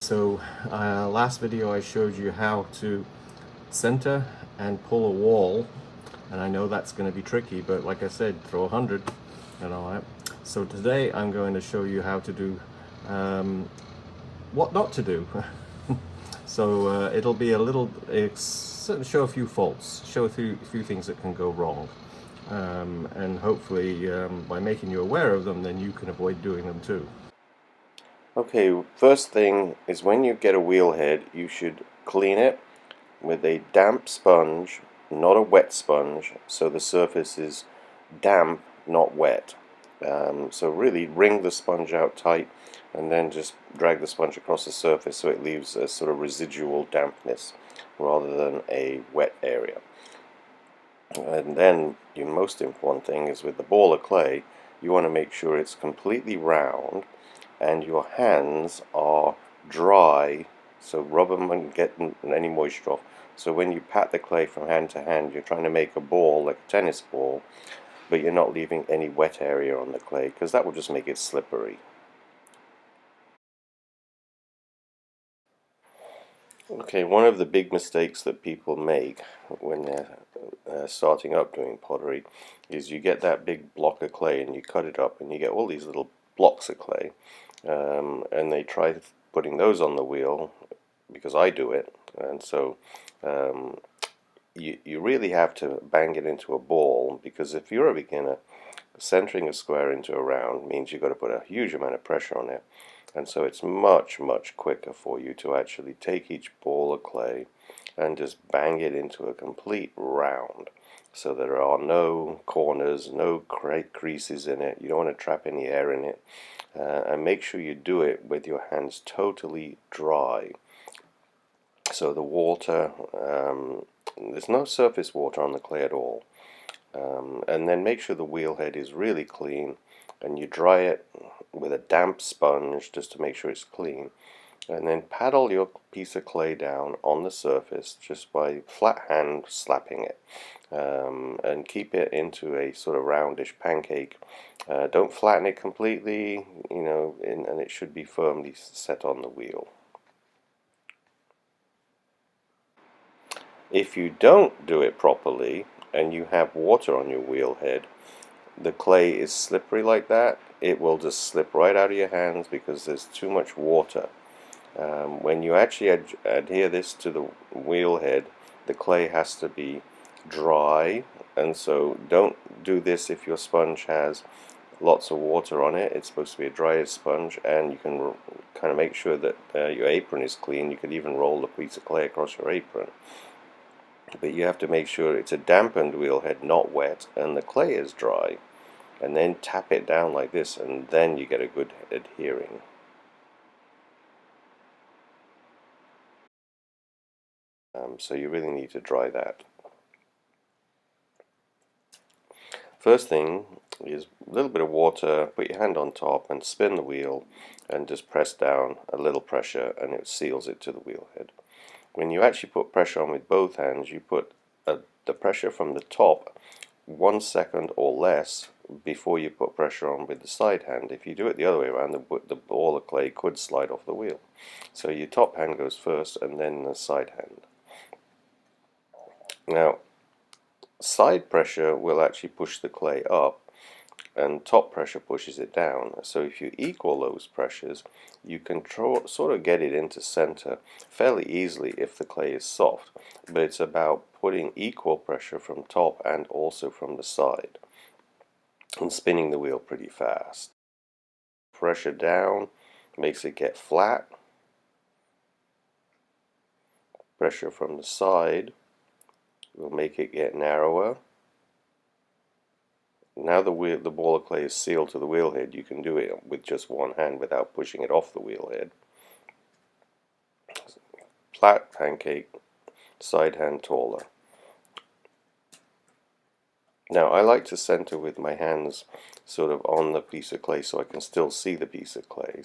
So last video I showed you how to center and pull a wall, and I know that's going to be tricky, but like I said, throw 100 and all that. So today I'm going to show you how to do what not to do. So it'll be a little, show a few faults, show a few things that can go wrong, and hopefully by making you aware of them, then you can avoid doing them too. Okay, first thing is when you get a wheel head, you should clean it with a damp sponge, not a wet sponge, so the surface is damp, not wet. So really wring the sponge out tight and then just drag the sponge across the surface so it leaves a sort of residual dampness rather than a wet area. And then the most important thing is with the ball of clay, you want to make sure it's completely round and your hands are dry, so rub them and get any moisture off. So when you pat the clay from hand to hand, you're trying to make a ball like a tennis ball, but you're not leaving any wet area on the clay because that will just make it slippery. Okay, one of the big mistakes that people make when they're starting up doing pottery is you get that big block of clay and you cut it up and you get all these little blocks of clay, and they try putting those on the wheel because I do it, and so you really have to bang it into a ball, because if you're a beginner, centering a square into a round means you've got to put a huge amount of pressure on it, and so it's much quicker for you to actually take each ball of clay and just bang it into a complete round, so there are no corners, no creases in it. You don't want to trap any air in it, and make sure you do it with your hands totally dry, so the water, there's no surface water on the clay at all. And then make sure the wheel head is really clean, and you dry it with a damp sponge just to make sure it's clean, and then paddle your piece of clay down on the surface just by flat hand slapping it, and keep it into a sort of roundish pancake. Don't flatten it completely, and it should be firmly set on the wheel. If you don't do it properly and you have water on your wheel head, the clay is slippery like that. It will just slip right out of your hands because there's too much water. When you actually adhere this to the wheel head, the clay has to be dry, and so don't do this if your sponge has lots of water on it. It's supposed to be a dry sponge, and you can kind of make sure that your apron is clean. You could even roll the piece of clay across your apron. But you have to make sure it's a dampened wheel head, not wet, and the clay is dry, and then tap it down like this, and then you get a good adhering. So you really need to dry that. First thing is a little bit of water, put your hand on top and spin the wheel and just press down a little pressure, and it seals it to the wheel head. When you actually put pressure on with both hands, you put the pressure from the top 1 second or less before you put pressure on with the side hand. If you do it the other way around, the ball of clay could slide off the wheel. So your top hand goes first and then the side hand. Now, side pressure will actually push the clay up, and top pressure pushes it down. So if you equal those pressures, you can sort of get it into center fairly easily if the clay is soft, but it's about putting equal pressure from top and also from the side, and spinning the wheel pretty fast. Pressure down makes it get flat. Pressure from the side will make it get narrower. Now the ball of clay is sealed to the wheel head, you can do it with just one hand without pushing it off the wheel head. Flat pancake, side hand taller. Now I like to center with my hands sort of on the piece of clay so I can still see the piece of clay.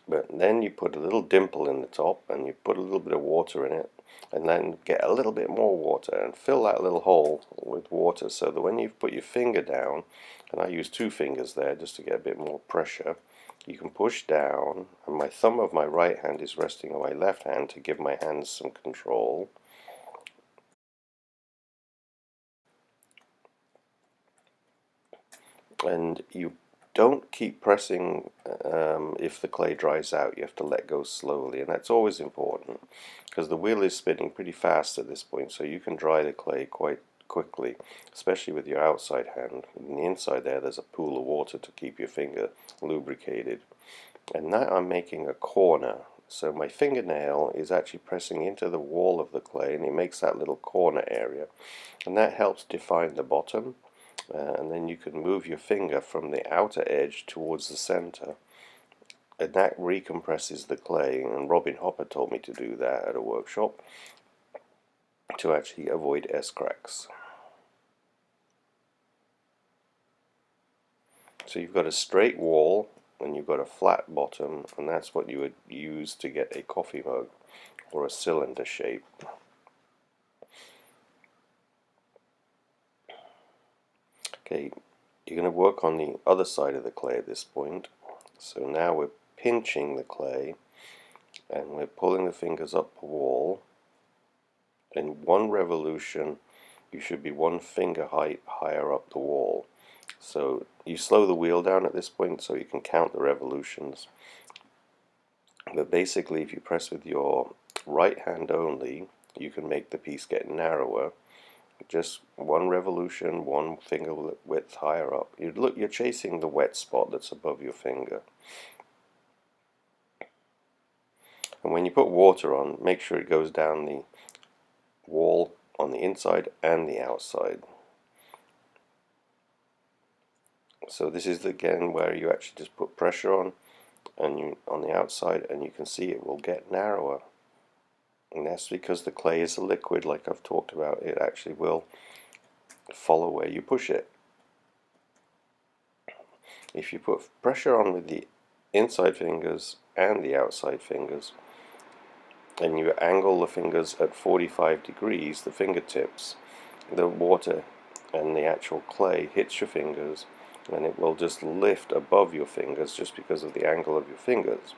But then you put a little dimple in the top and you put a little bit of water in it, and then get a little bit more water and fill that little hole with water, so that when you put your finger down, and I use 2 fingers there just to get a bit more pressure, you can push down, and my thumb of my right hand is resting on my left hand to give my hands some control. And you don't keep pressing if the clay dries out. You have to let go slowly, and that's always important because the wheel is spinning pretty fast at this point, so you can dry the clay quite quickly, especially with your outside hand. In the inside there's a pool of water to keep your finger lubricated. And now I'm making a corner, so my fingernail is actually pressing into the wall of the clay, and it makes that little corner area, and that helps define the bottom. And then you can move your finger from the outer edge towards the center, and that recompresses the clay. And Robin Hopper told me to do that at a workshop to actually avoid S-cracks. So you've got a straight wall and you've got a flat bottom, and that's what you would use to get a coffee mug or a cylinder shape. Okay, you're going to work on the other side of the clay at this point. So now we're pinching the clay and we're pulling the fingers up the wall. In one revolution you should be one finger height higher up the wall. So you slow the wheel down at this point so you can count the revolutions. But basically, if you press with your right hand only, you can make the piece get narrower. Just one revolution, one finger width higher up. You're chasing the wet spot that's above your finger. And when you put water on, make sure it goes down the wall on the inside and the outside. So this is again where you actually just put pressure on, and you on the outside, and you can see it will get narrower. And that's because the clay is a liquid, like I've talked about. It actually will follow where you push it. If you put pressure on with the inside fingers and the outside fingers, and you angle the fingers at 45 degrees, the fingertips, the water and the actual clay hits your fingers, and it will just lift above your fingers just because of the angle of your fingers.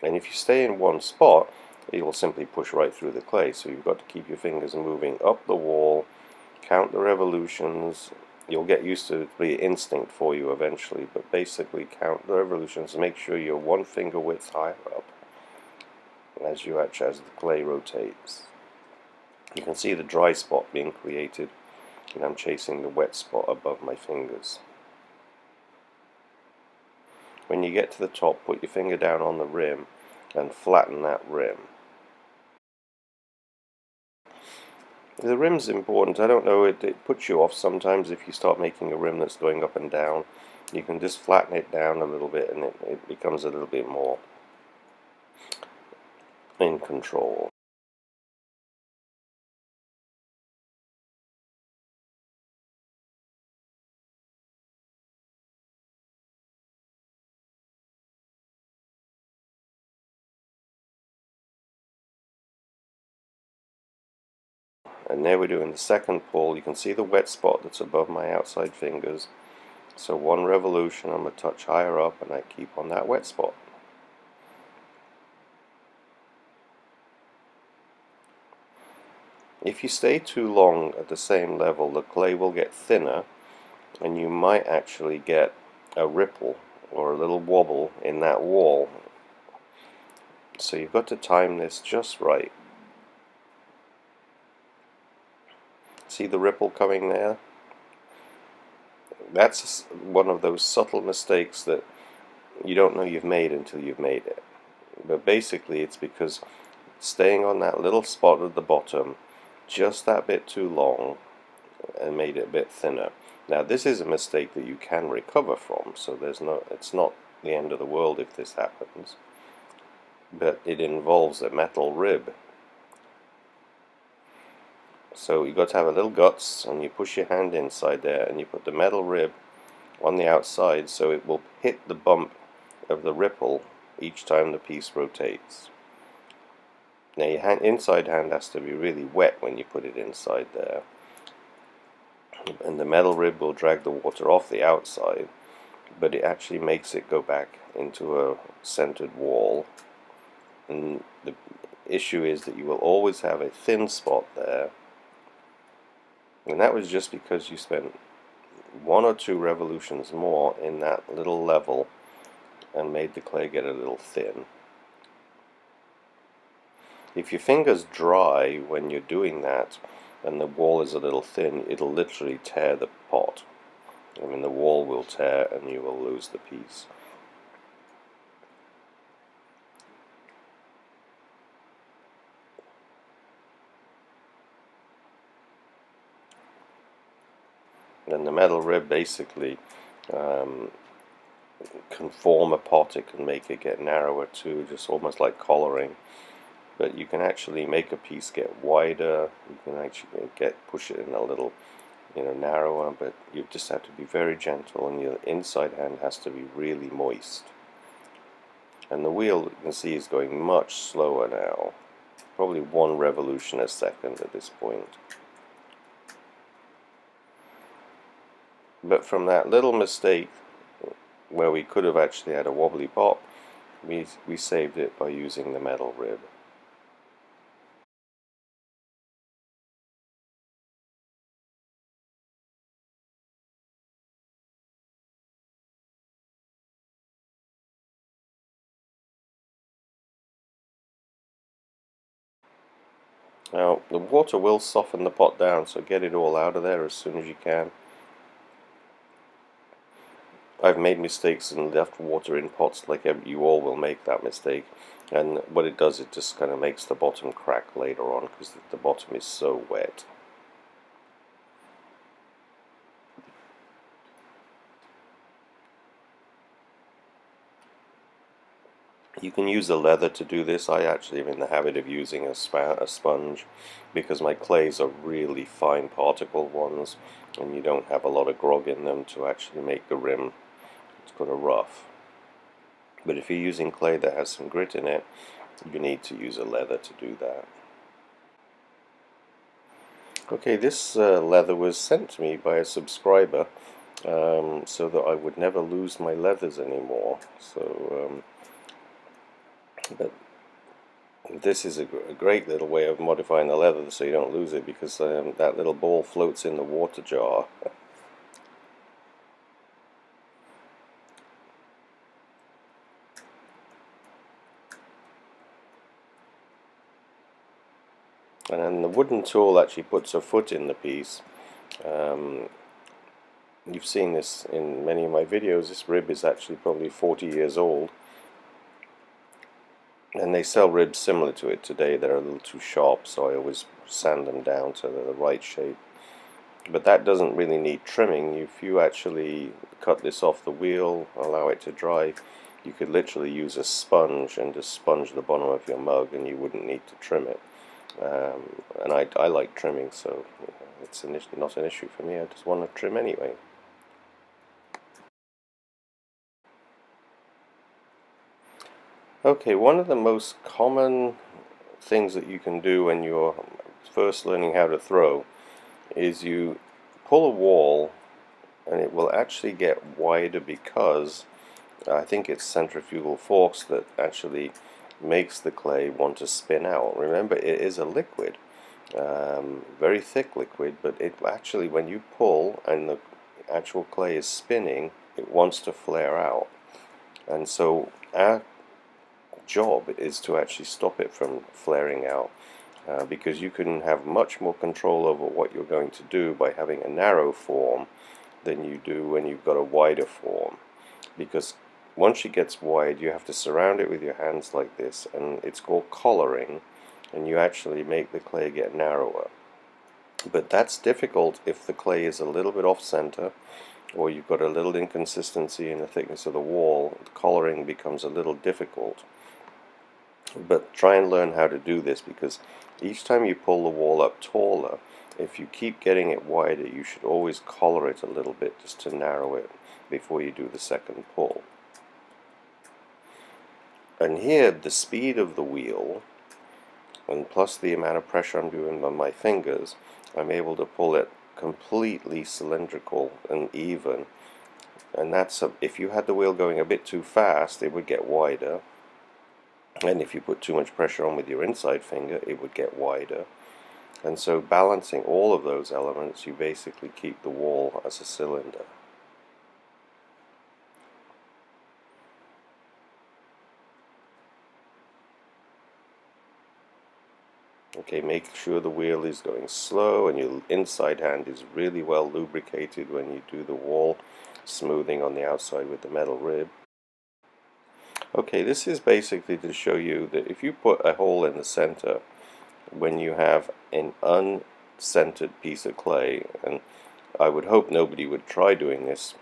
And if you stay in one spot, it will simply push right through the clay. So you've got to keep your fingers moving up the wall, count the revolutions. You'll get used to it, it'll be instinct for you eventually, but basically count the revolutions and make sure you're one finger width higher up as the clay rotates. You can see the dry spot being created, and I'm chasing the wet spot above my fingers. When you get to the top, put your finger down on the rim and flatten that rim. The rim's important. I don't know, it puts you off sometimes if you start making a rim that's going up and down. You can just flatten it down a little bit, and it becomes a little bit more in control. And there we're doing the second pull. You can see the wet spot that's above my outside fingers. So one revolution, I'm a touch higher up, and I keep on that wet spot. If you stay too long at the same level, the clay will get thinner, and you might actually get a ripple or a little wobble in that wall. So you've got to time this just right. See the ripple coming there? That's one of those subtle mistakes that you don't know you've made until you've made it. But basically it's because staying on that little spot at the bottom just that bit too long and made it a bit thinner. Now this is a mistake that you can recover from, so it's not the end of the world if this happens, but it involves a metal rib. So you've got to have a little guts, and you push your hand inside there and you put the metal rib on the outside so it will hit the bump of the ripple each time the piece rotates. Now your inside hand has to be really wet when you put it inside there, and the metal rib will drag the water off the outside, but it actually makes it go back into a centered wall. And the issue is that you will always have a thin spot there, and that was just because you spent 1 or 2 revolutions more in that little level and made the clay get a little thin. If your finger's dry when you're doing that and the wall is a little thin, it'll literally tear the pot. I mean, the wall will tear and you will lose the piece. And the metal rib basically can form a pot. It can make it get narrower too, just almost like collaring. But you can actually make a piece get wider. You can actually push it in a little, narrower. But you just have to be very gentle, and your inside hand has to be really moist. And the wheel, you can see, is going much slower now. Probably 1 revolution a second at this point. But from that little mistake, where we could have actually had a wobbly pot, we saved it by using the metal rib. Now, the water will soften the pot down, so get it all out of there as soon as you can. I've made mistakes and left water in pots, like you all will make that mistake. And what it does, it just kind of makes the bottom crack later on, because the bottom is so wet. You can use a leather to do this. I actually am in the habit of using a sponge, because my clays are really fine particle ones, and you don't have a lot of grog in them to actually make the rim. It's kind of rough. But if you're using clay that has some grit in it, you need to use a leather to do that. Okay, this leather was sent to me by a subscriber, so that I would never lose my leathers anymore. So, but this is a great little way of modifying the leather so you don't lose it, because that little ball floats in the water jar. And then the wooden tool actually puts a foot in the piece. You've seen this in many of my videos. This rib is actually probably 40 years old. And they sell ribs similar to it today. They're a little too sharp, so I always sand them down to the right shape. But that doesn't really need trimming. If you actually cut this off the wheel, allow it to dry, you could literally use a sponge and just sponge the bottom of your mug, and you wouldn't need to trim it. And I like trimming, so it's not an issue for me. I just want to trim anyway. Okay, one of the most common things that you can do when you're first learning how to throw is you pull a wall, and it will actually get wider, because I think it's centrifugal force that actually makes the clay want to spin out. Remember, it is a liquid, very thick liquid, but it actually, when you pull and the actual clay is spinning, it wants to flare out. And so our job is to actually stop it from flaring out, because you can have much more control over what you're going to do by having a narrow form than you do when you've got a wider form. Because once it gets wide, you have to surround it with your hands like this, and it's called collaring, and you actually make the clay get narrower. But that's difficult if the clay is a little bit off center, or you've got a little inconsistency in the thickness of the wall. The collaring becomes a little difficult. But try and learn how to do this, because each time you pull the wall up taller, if you keep getting it wider, you should always collar it a little bit just to narrow it before you do the second pull. And here, the speed of the wheel, and plus the amount of pressure I'm doing on my fingers, I'm able to pull it completely cylindrical and even and if you had the wheel going a bit too fast, it would get wider, and if you put too much pressure on with your inside finger, it would get wider. And so balancing all of those elements, you basically keep the wall as a cylinder. Okay, make sure the wheel is going slow and your inside hand is really well lubricated when you do the wall smoothing on the outside with the metal rib. Okay, this is basically to show you that if you put a hole in the center when you have an uncentered piece of clay, and I would hope nobody would try doing this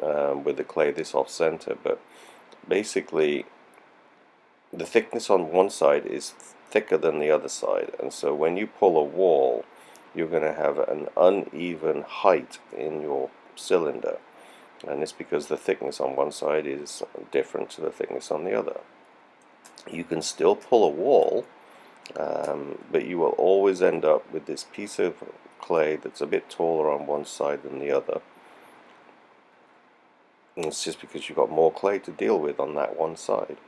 with the clay this off center, but basically the thickness on one side is thicker than the other side, and so when you pull a wall, you're going to have an uneven height in your cylinder, and it's because the thickness on one side is different to the thickness on the other. You can still pull a wall, but you will always end up with this piece of clay that's a bit taller on one side than the other, and it's just because you've got more clay to deal with on that one side.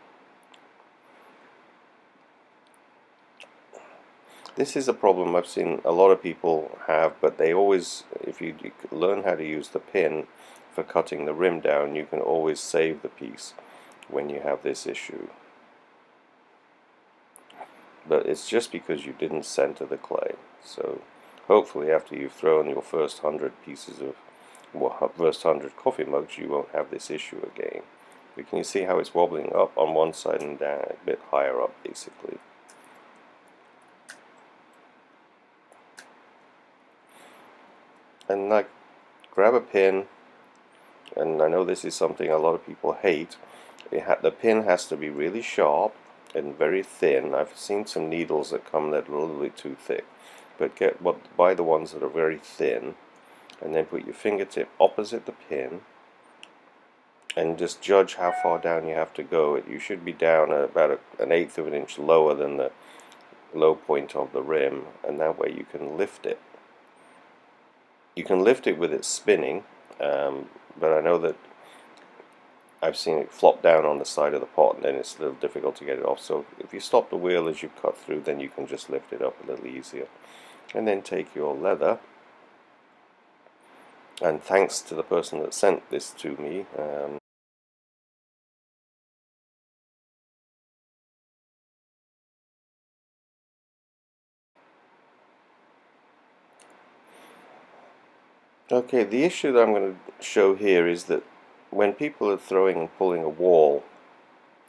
This is a problem I've seen a lot of people have, but they always, if you learn how to use the pin for cutting the rim down, you can always save the piece when you have this issue. But it's just because you didn't center the clay. So hopefully after you've thrown your first 100 pieces of, well, first 100 coffee mugs, you won't have this issue again. But can you see how it's wobbling up on one side and down, a bit higher up basically. And like, grab a pin, and I know this is something a lot of people hate. The pin has to be really sharp and very thin. I've seen some needles that come that are a little bit too thick, but buy the ones that are very thin, and then put your fingertip opposite the pin, and just judge how far down you have to go. You should be down about an eighth of an inch lower than the low point of the rim, and that way you can lift it. You can lift it with it spinning, but I know that I've seen it flop down on the side of the pot, and then it's a little difficult to get it off. So if you stop the wheel as you cut through, then you can just lift it up a little easier. And then take your leather, and thanks to the person that sent this to me, okay, the issue that I'm going to show here is that when people are throwing and pulling a wall,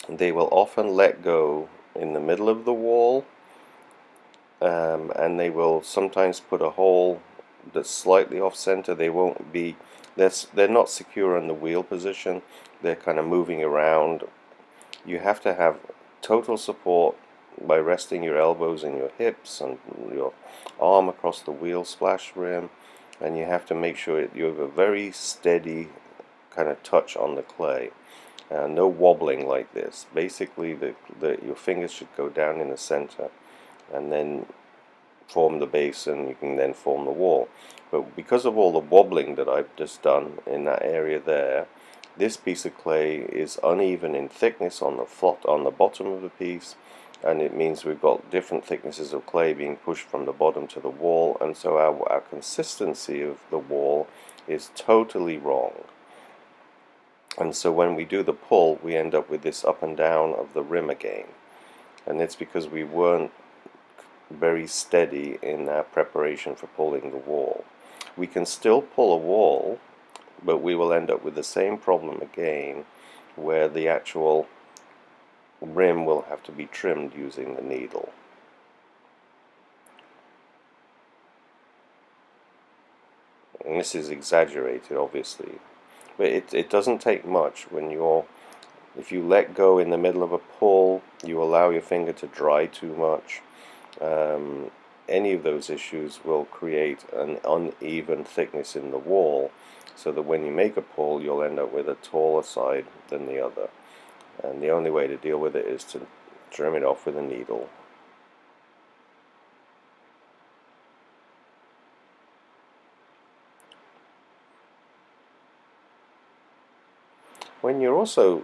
they will often let go in the middle of the wall, and they will sometimes put a hole that's slightly off center. They won't be, they're not secure in the wheel position, they're kind of moving around. You have to have total support by resting your elbows in your hips and your arm across the wheel splash rim, and you have to make sure you have a very steady kind of touch on the clay. No wobbling like this. Basically your fingers should go down in the center and then form the base, and you can then form the wall. But because of all the wobbling that I've just done in that area there, this piece of clay is uneven in thickness on the bottom of the piece, and it means we've got different thicknesses of clay being pushed from the bottom to the wall, and so our consistency of the wall is totally wrong. And so when we do the pull, we end up with this up and down of the rim again, and it's because we weren't very steady in our preparation for pulling the wall. We can still pull a wall, but we will end up with the same problem again, where the actual rim will have to be trimmed using the needle. And this is exaggerated, obviously, but it doesn't take much. If you let go in the middle of a pull, you allow your finger to dry too much, any of those issues will create an uneven thickness in the wall, so that when you make a pull, you'll end up with a taller side than the other. And the only way to deal with it is to trim it off with a needle. When you're also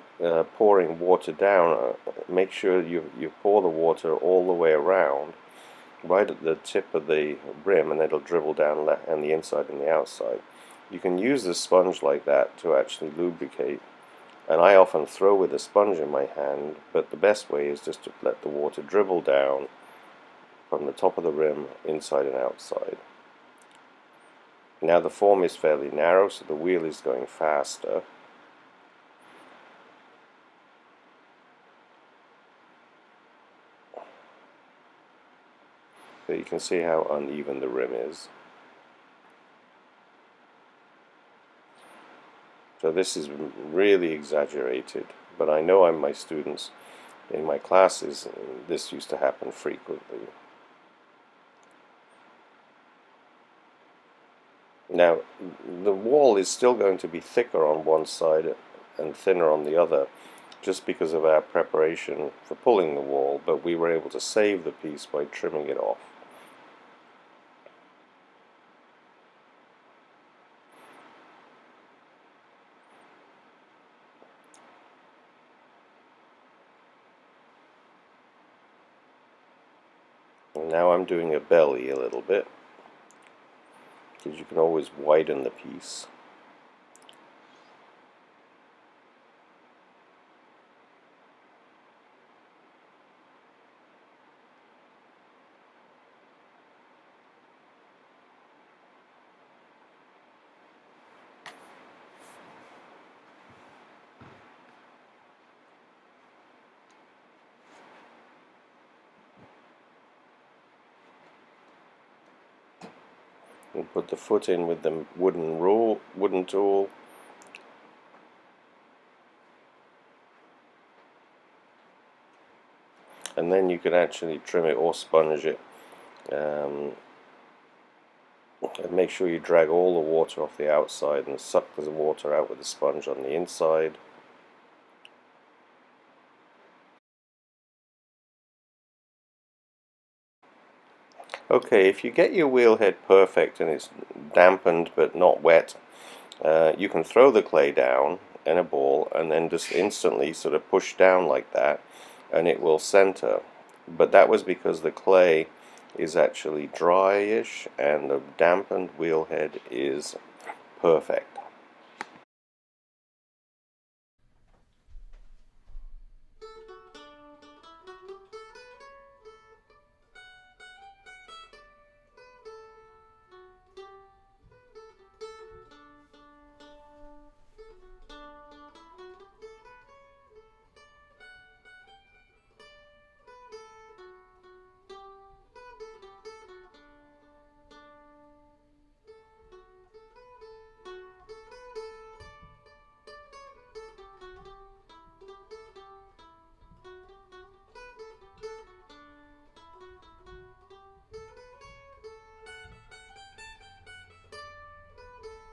pouring water down, make sure you pour the water all the way around, right at the tip of the rim, and it'll dribble down on the inside and the outside. You can use the sponge like that to actually lubricate, and I often throw with a sponge in my hand, but the best way is just to let the water dribble down from the top of the rim, inside and outside. Now the form is fairly narrow, so the wheel is going faster. So you can see how uneven the rim is. So this is really exaggerated, but I know my students in my classes, this used to happen frequently. Now, the wall is still going to be thicker on one side and thinner on the other, just because of our preparation for pulling the wall, but we were able to save the piece by trimming it off. And now I'm doing a belly a little bit, because you can always widen the piece. And put the foot in with the wooden tool. And then you can actually trim it or sponge it. And make sure you drag all the water off the outside and suck the water out with the sponge on the inside. Okay, if you get your wheel head perfect and it's dampened but not wet, you can throw the clay down in a ball and then just instantly sort of push down like that, and it will center. But that was because the clay is actually dryish and the dampened wheel head is perfect.